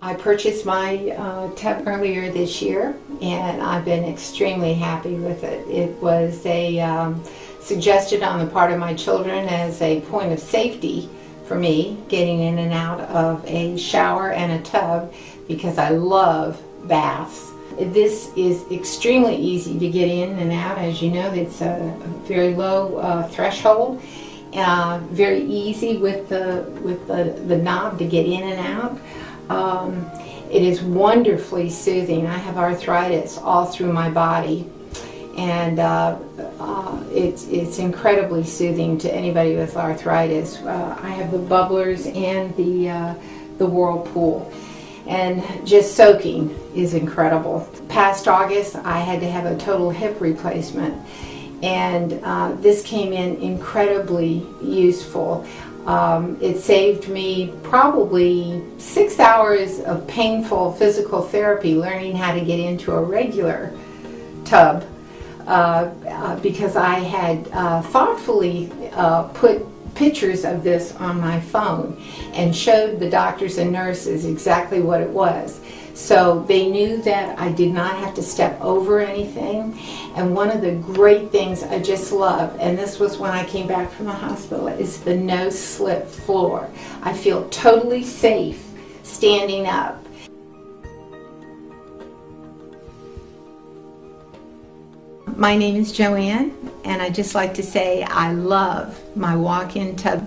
I purchased my tub earlier this year, and I've been extremely happy with it. It was suggested on the part of my children as a point of safety for me getting in and out of a shower and a tub because I love baths. This is extremely easy to get in and out. As you know, it's a very low threshold. Very easy with the knob to get in and out. It is wonderfully soothing. I have arthritis all through my body, and it's incredibly soothing to anybody with arthritis. I have the bubblers and the whirlpool, and just soaking is incredible. Past August, I had to have a total hip replacement, and this came in incredibly useful. It saved me probably 6 hours of painful physical therapy learning how to get into a regular tub because I had thoughtfully put pictures of this on my phone and showed the doctors and nurses exactly what it was. So they knew that I did not have to step over anything. And one of the great things I just love, and this was when I came back from the hospital, is the no-slip floor. I feel totally safe standing up. My name is Joanne, and I'd just like to say I love my walk-in tub.